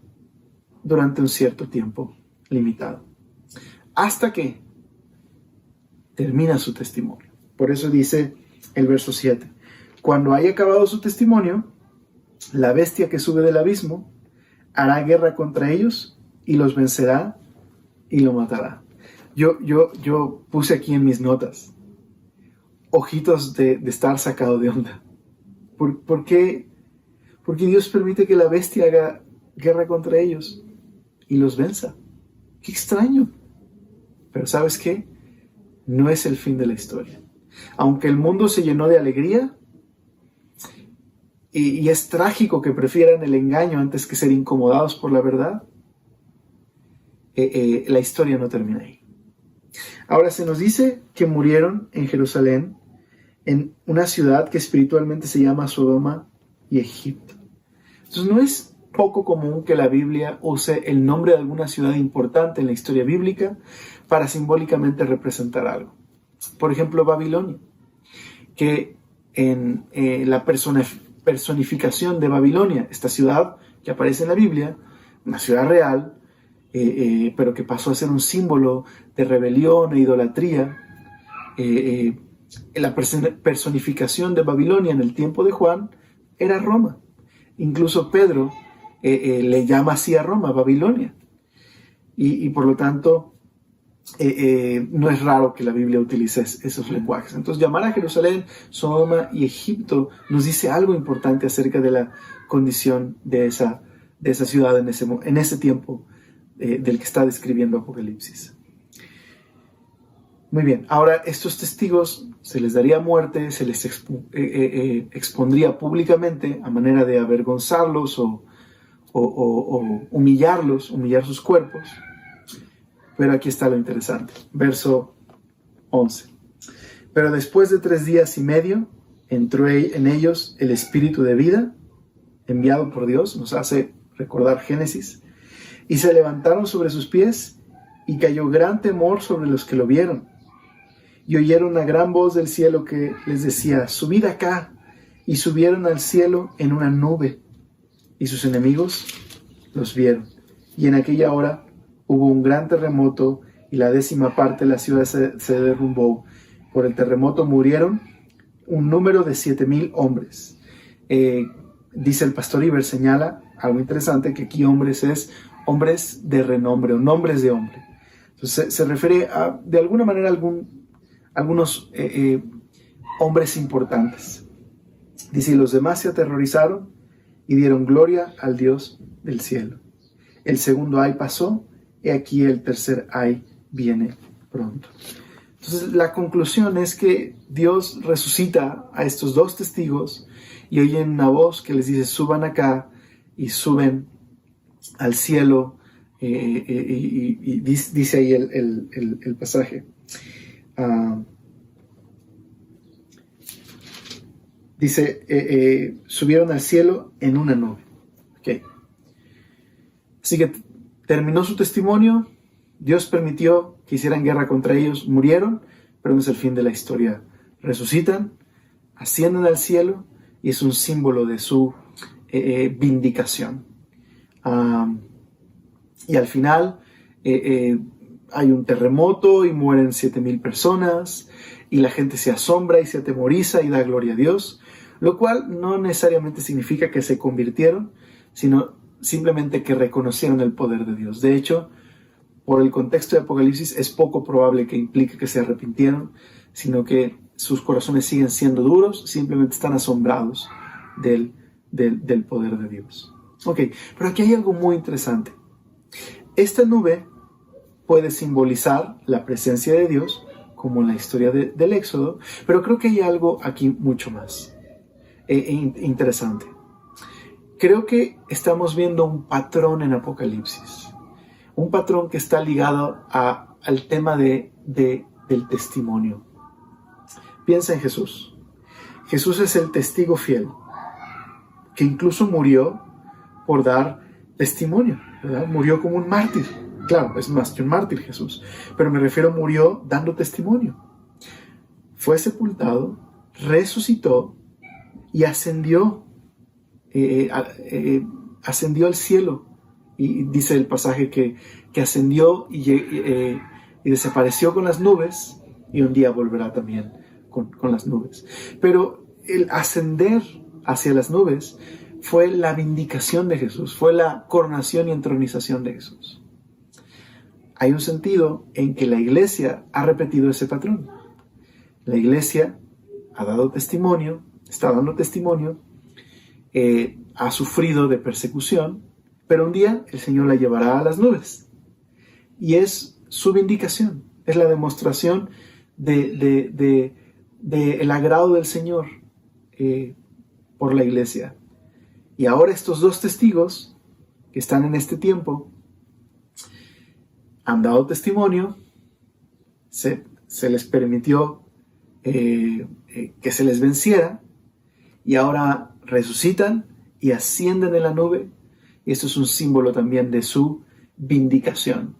S1: durante un cierto tiempo limitado, hasta que termina su testimonio. Por eso dice el verso 7, cuando haya acabado su testimonio, la bestia que sube del abismo hará guerra contra ellos y los vencerá y lo matará. Yo puse aquí en mis notas, ojitos de estar sacado de onda. ¿Por qué? Porque Dios permite que la bestia haga guerra contra ellos y los venza. ¡Qué extraño! Pero ¿sabes qué? No es el fin de la historia. Aunque el mundo se llenó de alegría, y es trágico que prefieran el engaño antes que ser incomodados por la verdad, la historia no termina ahí. Ahora se nos dice que murieron en Jerusalén, en una ciudad que espiritualmente se llama Sodoma y Egipto. Entonces no es poco común que la Biblia use el nombre de alguna ciudad importante en la historia bíblica para simbólicamente representar algo. Por ejemplo, Babilonia, que en la personificación de Babilonia, esta ciudad que aparece en la Biblia, una ciudad real, pero que pasó a ser un símbolo de rebelión e idolatría, La personificación de Babilonia en el tiempo de Juan era Roma. Incluso Pedro le llama así a Roma, Babilonia. Y por lo tanto, no es raro que la Biblia utilice esos lenguajes. Entonces, llamar a Jerusalén, Sodoma y Egipto nos dice algo importante acerca de la condición de esa ciudad en ese tiempo del que está describiendo Apocalipsis. Muy bien, ahora estos testigos se les daría muerte, se les expondría públicamente a manera de avergonzarlos o humillarlos, humillar sus cuerpos. Pero aquí está lo interesante, verso 11. Pero después de 3 días y medio entró en ellos el espíritu de vida enviado por Dios, nos hace recordar Génesis, y se levantaron sobre sus pies y cayó gran temor sobre los que lo vieron. Y oyeron una gran voz del cielo que les decía: subid acá. Y subieron al cielo en una nube, y sus enemigos los vieron. Y en aquella hora hubo un gran terremoto, y la 10ª parte de la ciudad se derrumbó. Por el terremoto murieron un número de 7,000 hombres. Dice el pastor Iber, señala algo interesante, que aquí hombres es hombres de renombre o nombres de hombre. Entonces se refiere a, de alguna manera, algunos hombres importantes. Dice: y los demás se aterrorizaron y dieron gloria al Dios del cielo. El segundo ay pasó, y aquí el tercer ay viene pronto. Entonces la conclusión es que Dios resucita a estos 2 testigos y oyen una voz que les dice: suban acá, y suben al cielo, y dice ahí el pasaje. Dice, subieron al cielo en una nube. Okay. Así que terminó su testimonio, Dios permitió que hicieran guerra contra ellos, murieron, pero no es el fin de la historia. Resucitan, ascienden al cielo, y es un símbolo de su vindicación. Y al final hay un terremoto y mueren 7,000 personas, y la gente se asombra y se atemoriza y da gloria a Dios, lo cual no necesariamente significa que se convirtieron, sino simplemente que reconocieron el poder de Dios. De hecho, por el contexto de Apocalipsis, es poco probable que implique que se arrepintieron, sino que sus corazones siguen siendo duros, simplemente están asombrados del poder de Dios. Ok, pero aquí hay algo muy interesante. Esta nube puede simbolizar la presencia de Dios, como en la historia del Éxodo, pero creo que hay algo aquí mucho más interesante. Creo que estamos viendo un patrón en Apocalipsis, un patrón que está ligado al tema del testimonio. Piensa en Jesús. Jesús es el testigo fiel, que incluso murió por dar testimonio, ¿verdad? Murió como un mártir. Claro, es más que un mártir Jesús, pero me refiero, murió dando testimonio. Fue sepultado, resucitó y ascendió al cielo. Y dice el pasaje que ascendió y desapareció con las nubes, y un día volverá también con las nubes. Pero el ascender hacia las nubes fue la vindicación de Jesús, fue la coronación y entronización de Jesús. Hay un sentido en que la iglesia ha repetido ese patrón. La iglesia ha dado testimonio, está dando testimonio, ha sufrido de persecución, pero un día el Señor la llevará a las nubes. Y es su vindicación, es la demostración del agrado del Señor por la iglesia. Y ahora estos 2 testigos que están en este tiempo han dado testimonio, se les permitió que se les venciera, y ahora resucitan y ascienden en la nube, y esto es un símbolo también de su vindicación.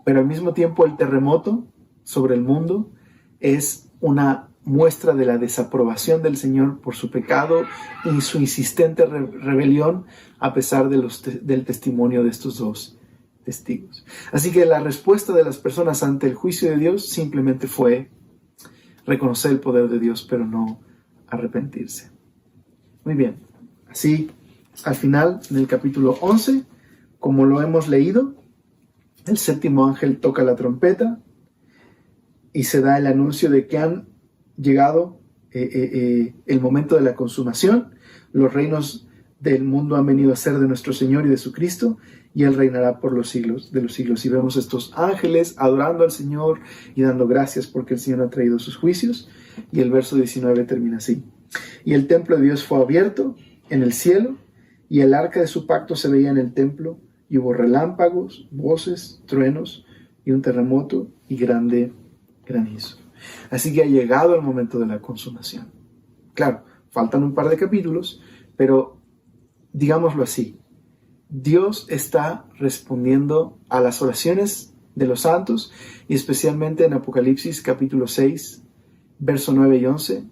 S1: Pero al mismo tiempo el terremoto sobre el mundo es una muestra de la desaprobación del Señor por su pecado y su insistente rebelión, a pesar del testimonio de estos 2 testigos. Así que la respuesta de las personas ante el juicio de Dios simplemente fue reconocer el poder de Dios, pero no arrepentirse. Muy bien, así al final, en el capítulo 11, como lo hemos leído, el séptimo ángel toca la trompeta y se da el anuncio de que han llegado el momento de la consumación. Los reinos del mundo han venido a ser de nuestro Señor y de su Cristo, y Él reinará por los siglos de los siglos. Y vemos estos ángeles adorando al Señor y dando gracias porque el Señor ha traído sus juicios. Y el verso 19 termina así: y el templo de Dios fue abierto en el cielo, y el arca de su pacto se veía en el templo, y hubo relámpagos, voces, truenos, y un terremoto y grande granizo. Así que ha llegado el momento de la consumación. Claro, faltan un par de capítulos, pero digámoslo así, Dios está respondiendo a las oraciones de los santos, y especialmente en Apocalipsis capítulo 6, verso 9 y 11,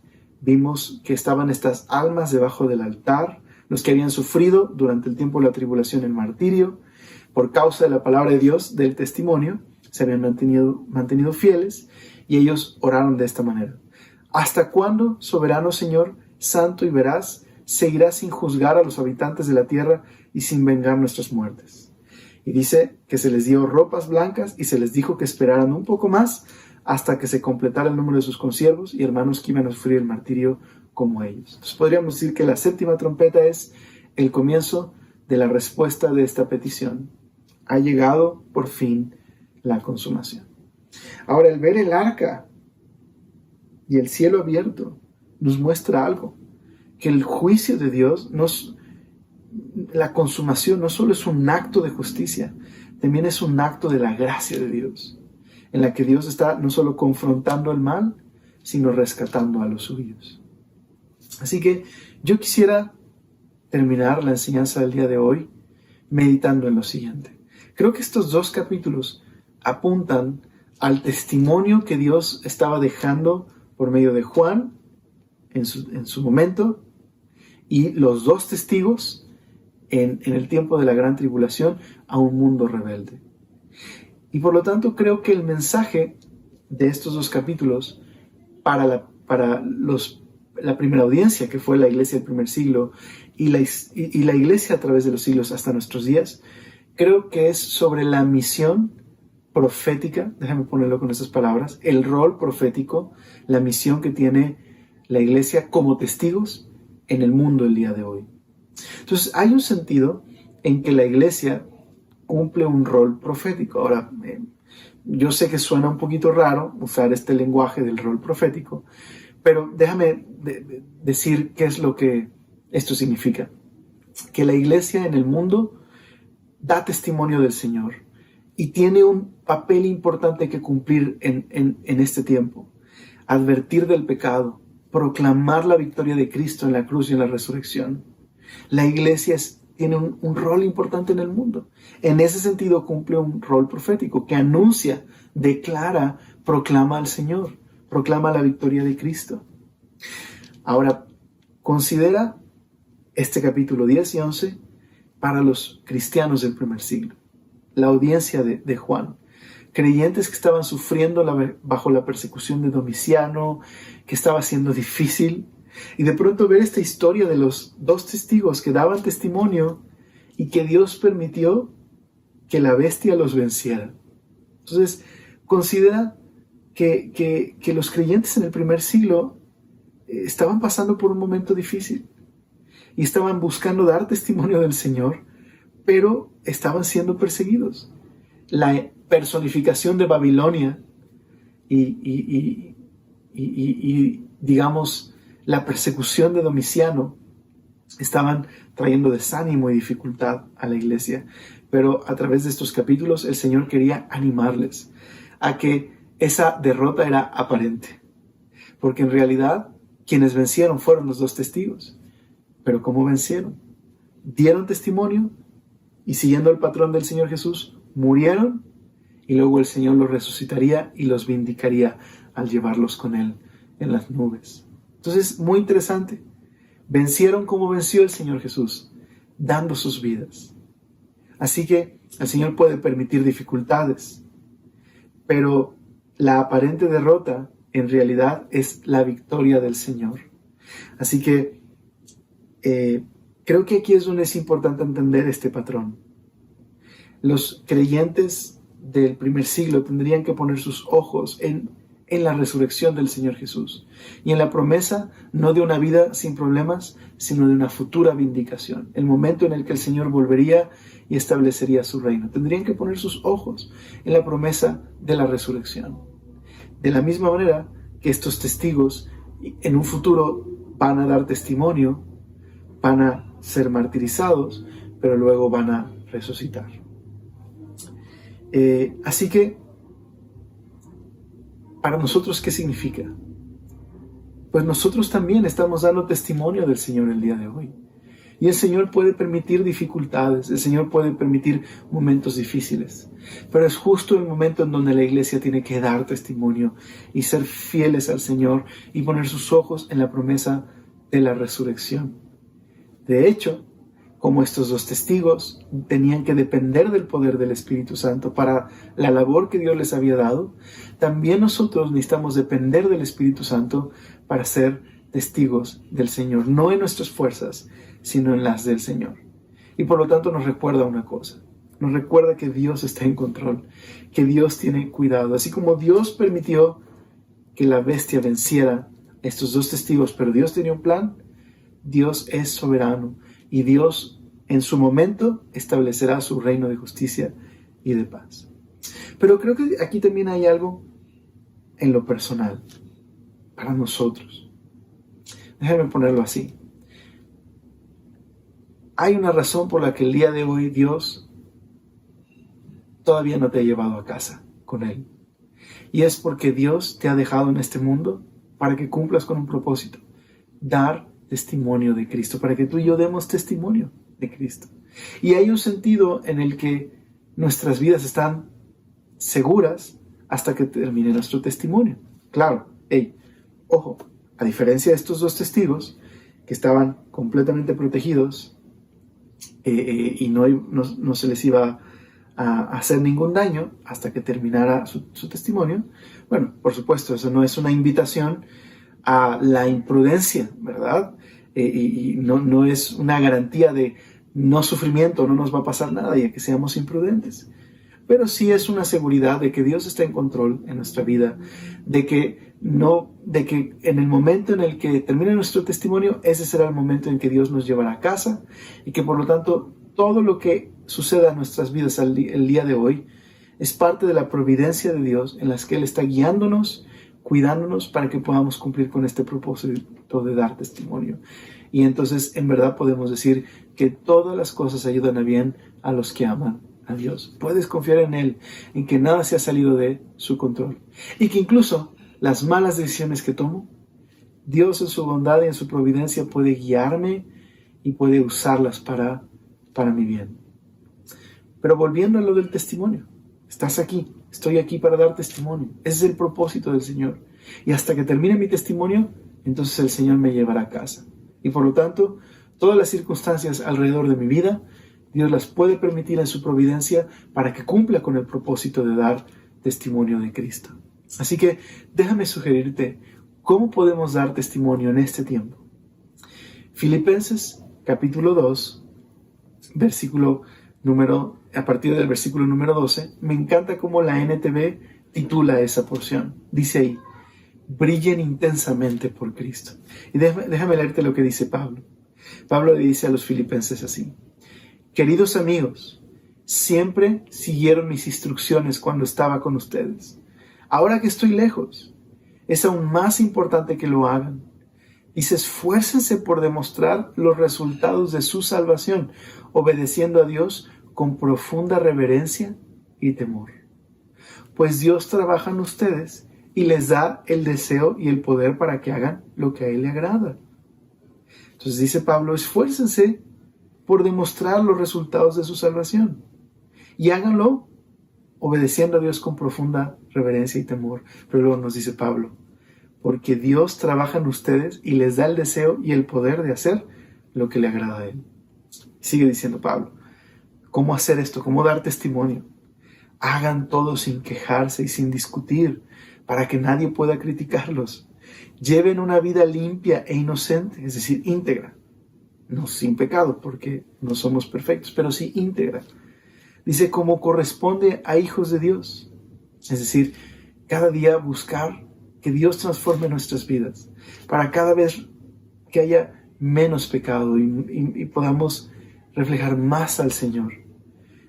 S1: vimos que estaban estas almas debajo del altar, los que habían sufrido durante el tiempo de la tribulación el martirio, por causa de la palabra de Dios, del testimonio, se habían mantenido fieles, y ellos oraron de esta manera: ¿hasta cuándo, soberano Señor, santo y veraz, seguirás sin juzgar a los habitantes de la tierra y sin vengar nuestras muertes? Y dice que se les dio ropas blancas y se les dijo que esperaran un poco más hasta que se completara el número de sus consiervos y hermanos que iban a sufrir el martirio como ellos. Entonces podríamos decir que la séptima trompeta es el comienzo de la respuesta de esta petición. Ha llegado por fin la consumación. Ahora, el ver el arca y el cielo abierto nos muestra algo: que el juicio de Dios, la consumación, no solo es un acto de justicia, también es un acto de la gracia de Dios, en la que Dios está no solo confrontando el mal, sino rescatando a los suyos. Así que yo quisiera terminar la enseñanza del día de hoy meditando en lo siguiente. Creo que estos dos capítulos apuntan al testimonio que Dios estaba dejando por medio de Juan en su momento, y los dos testigos en el tiempo de la gran tribulación a un mundo rebelde. Y por lo tanto creo que el mensaje de estos dos capítulos para la primera audiencia, que fue la iglesia del primer siglo, y la iglesia a través de los siglos hasta nuestros días, creo que es sobre la misión profética, déjame ponerlo con estas palabras, el rol profético, la misión que tiene la iglesia como testigos en el mundo el día de hoy. Entonces hay un sentido en que la iglesia cumple un rol profético. Ahora, yo sé que suena un poquito raro usar este lenguaje del rol profético, pero déjame decir qué es lo que esto significa. Que la iglesia en el mundo da testimonio del Señor y tiene un papel importante que cumplir en este tiempo. Advertir del pecado, proclamar la victoria de Cristo en la cruz y en la resurrección. La iglesia tiene un rol importante en el mundo. En ese sentido cumple un rol profético que anuncia, declara, proclama al Señor, proclama la victoria de Cristo. Ahora, considera este capítulo 10 y 11 para los cristianos del primer siglo. La audiencia de Juan. Creyentes que estaban sufriendo bajo la persecución de Domiciano, que estaba siendo difícil. Y de pronto ver esta historia de los dos testigos que daban testimonio y que Dios permitió que la bestia los venciera. Entonces, considera que los creyentes en el primer siglo estaban pasando por un momento difícil y estaban buscando dar testimonio del Señor, pero estaban siendo perseguidos. La personificación de Babilonia y digamos, la persecución de Domiciano estaban trayendo desánimo y dificultad a la iglesia. Pero a través de estos capítulos el Señor quería animarles a que esa derrota era aparente. Porque en realidad quienes vencieron fueron los dos testigos. Pero ¿cómo vencieron? Dieron testimonio y siguiendo el patrón del Señor Jesús, murieron y luego el Señor los resucitaría y los vindicaría al llevarlos con Él en las nubes. Entonces, muy interesante. Vencieron como venció el Señor Jesús, dando sus vidas. Así que el Señor puede permitir dificultades, pero la aparente derrota en realidad es la victoria del Señor. Así que creo que aquí es donde es importante entender este patrón. Los creyentes del primer siglo tendrían que poner sus ojos en la resurrección del Señor Jesús y en la promesa no de una vida sin problemas, sino de una futura vindicación, el momento en el que el Señor volvería y establecería su reino. Tendrían que poner sus ojos en la promesa de la resurrección. De la misma manera que estos testigos en un futuro van a dar testimonio, van a ser martirizados, pero luego van a resucitar. Así que, para nosotros, ¿qué significa? Pues nosotros también estamos dando testimonio del Señor el día de hoy. Y el Señor puede permitir dificultades, el Señor puede permitir momentos difíciles. Pero es justo el momento en donde la iglesia tiene que dar testimonio y ser fieles al Señor y poner sus ojos en la promesa de la resurrección. De hecho, como estos dos testigos tenían que depender del poder del Espíritu Santo para la labor que Dios les había dado, también nosotros necesitamos depender del Espíritu Santo para ser testigos del Señor, no en nuestras fuerzas, sino en las del Señor. Y por lo tanto nos recuerda una cosa, nos recuerda que Dios está en control, que Dios tiene cuidado. Así como Dios permitió que la bestia venciera a estos dos testigos, pero Dios tenía un plan, Dios es soberano y Dios en su momento establecerá su reino de justicia y de paz. Pero creo que aquí también hay algo en lo personal, para nosotros. Déjame ponerlo así. Hay una razón por la que el día de hoy Dios todavía no te ha llevado a casa con Él. Y es porque Dios te ha dejado en este mundo para que cumplas con un propósito. Dar testimonio de Cristo, para que tú y yo demos testimonio de Cristo. Y hay un sentido en el que nuestras vidas están seguras hasta que termine nuestro testimonio. Claro, ojo, a diferencia de estos dos testigos que estaban completamente protegidos y no se les iba a hacer ningún daño hasta que terminara su testimonio. Bueno, por supuesto, eso no es una invitación a la imprudencia, ¿verdad? Y no es una garantía de no sufrimiento, no nos va a pasar nada y a que seamos imprudentes. Pero sí es una seguridad de que Dios está en control en nuestra vida, de que en el momento en el que termine nuestro testimonio, ese será el momento en que Dios nos llevará a casa y que por lo tanto todo lo que suceda en nuestras vidas el día de hoy es parte de la providencia de Dios en las que Él está guiándonos, cuidándonos para que podamos cumplir con este propósito de dar testimonio. Y entonces en verdad podemos decir que todas las cosas ayudan a bien a los que aman a Dios. Puedes confiar en Él, en que nada se ha salido de su control. Y que incluso las malas decisiones que tomo, Dios en su bondad y en su providencia puede guiarme y puede usarlas para mi bien. Pero volviendo a lo del testimonio, estás aquí, estoy aquí para dar testimonio. Ese es el propósito del Señor. Y hasta que termine mi testimonio, entonces el Señor me llevará a casa. Y por lo tanto, todas las circunstancias alrededor de mi vida, Dios las puede permitir en su providencia para que cumpla con el propósito de dar testimonio de Cristo. Así que déjame sugerirte cómo podemos dar testimonio en este tiempo. Filipenses capítulo 2, a partir del versículo número 12, me encanta cómo la NTV titula esa porción. Dice ahí, brillen intensamente por Cristo. Y déjame leerte lo que dice Pablo. Pablo le dice a los filipenses así: queridos amigos, siempre siguieron mis instrucciones cuando estaba con ustedes. Ahora que estoy lejos, es aún más importante que lo hagan. Dice, esfuércense por demostrar los resultados de su salvación, obedeciendo a Dios con profunda reverencia y temor. Pues Dios trabaja en ustedes y les da el deseo y el poder para que hagan lo que a Él le agrada. Entonces dice Pablo, esfuércense por demostrar los resultados de su salvación. Y háganlo obedeciendo a Dios con profunda reverencia y temor. Pero luego nos dice Pablo, porque Dios trabaja en ustedes y les da el deseo y el poder de hacer lo que le agrada a Él. Sigue diciendo Pablo, ¿cómo hacer esto? ¿Cómo dar testimonio? Hagan todo sin quejarse y sin discutir, para que nadie pueda criticarlos. Lleven una vida limpia e inocente, es decir, íntegra. No sin pecado, porque no somos perfectos, pero sí íntegra. Dice, como corresponde a hijos de Dios. Es decir, cada día buscar que Dios transforme nuestras vidas, para cada vez que haya menos pecado y podamos reflejar más al Señor.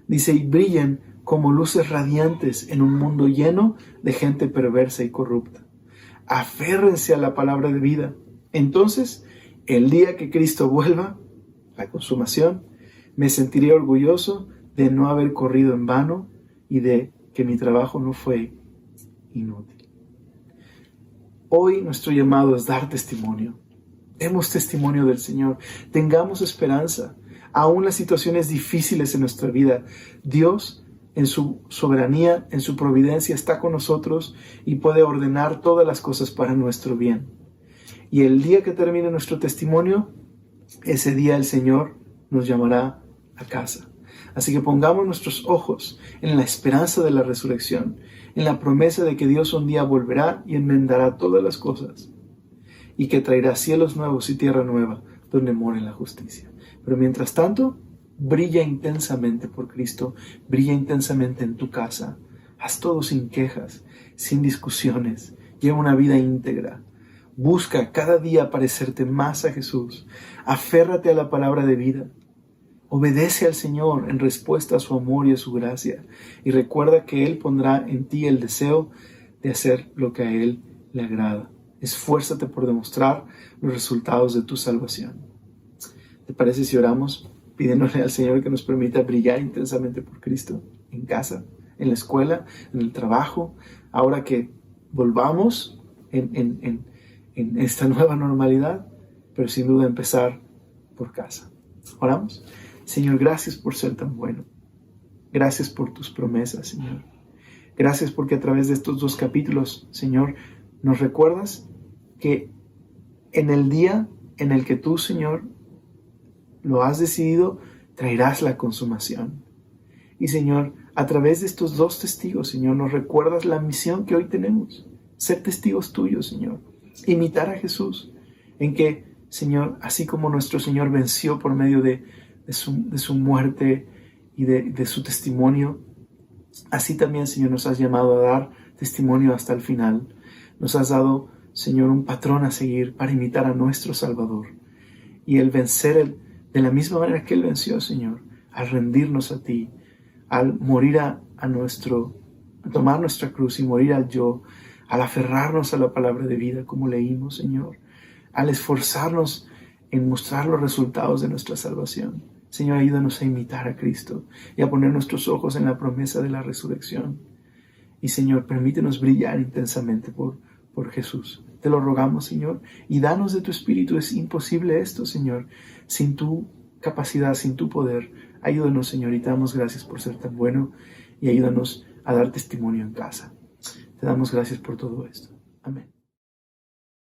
S1: Dice, y brillen como luces radiantes en un mundo lleno de gente perversa y corrupta. Aférrense a la palabra de vida. Entonces, el día que Cristo vuelva, la consumación, me sentiré orgulloso de no haber corrido en vano y de que mi trabajo no fue inútil. Hoy nuestro llamado es dar testimonio. Demos testimonio del Señor. Tengamos esperanza. Aún las situaciones difíciles en nuestra vida, Dios en su soberanía, en su providencia, está con nosotros y puede ordenar todas las cosas para nuestro bien. Y el día que termine nuestro testimonio, ese día el Señor nos llamará a casa. Así que pongamos nuestros ojos en la esperanza de la resurrección, en la promesa de que Dios un día volverá y enmendará todas las cosas, y que traerá cielos nuevos y tierra nueva, donde more la justicia. Pero mientras tanto, brilla intensamente por Cristo, brilla intensamente en tu casa. Haz todo sin quejas, sin discusiones. Lleva una vida íntegra. Busca cada día parecerte más a Jesús. Aférrate a la palabra de vida. Obedece al Señor en respuesta a su amor y a su gracia. Y recuerda que Él pondrá en ti el deseo de hacer lo que a Él le agrada. Esfuérzate por demostrar los resultados de tu salvación. ¿Te parece si oramos pidiéndole al Señor que nos permita brillar intensamente por Cristo en casa, en la escuela, en el trabajo, ahora que volvamos en esta nueva normalidad, pero sin duda empezar por casa? Oramos. Señor, gracias por ser tan bueno. Gracias por tus promesas, Señor. Gracias porque a través de estos 2 capítulos, Señor, nos recuerdas que en el día en el que tú, Señor, lo has decidido, traerás la consumación. Y, Señor, a través de estos 2 testigos, Señor, nos recuerdas la misión que hoy tenemos. Ser testigos tuyos, Señor. Imitar a Jesús. En que, Señor, así como nuestro Señor venció por medio de su muerte y de su testimonio, así también, Señor, nos has llamado a dar testimonio hasta el final. Nos has dado, Señor, un patrón a seguir para imitar a nuestro Salvador. Y el vencer de la misma manera que Él venció, Señor, al rendirnos a ti, al morir a tomar nuestra cruz y morir al yo, al aferrarnos a la palabra de vida, como leímos, Señor, al esforzarnos en mostrar los resultados de nuestra salvación. Señor, ayúdanos a imitar a Cristo y a poner nuestros ojos en la promesa de la resurrección. Y, Señor, permítenos brillar intensamente por Jesús. Te lo rogamos, Señor, y danos de tu Espíritu. Es imposible esto, Señor, sin tu capacidad, sin tu poder. Ayúdanos, Señor, y te damos gracias por ser tan bueno y ayúdanos a dar testimonio en casa. Te damos gracias por todo esto. Amén.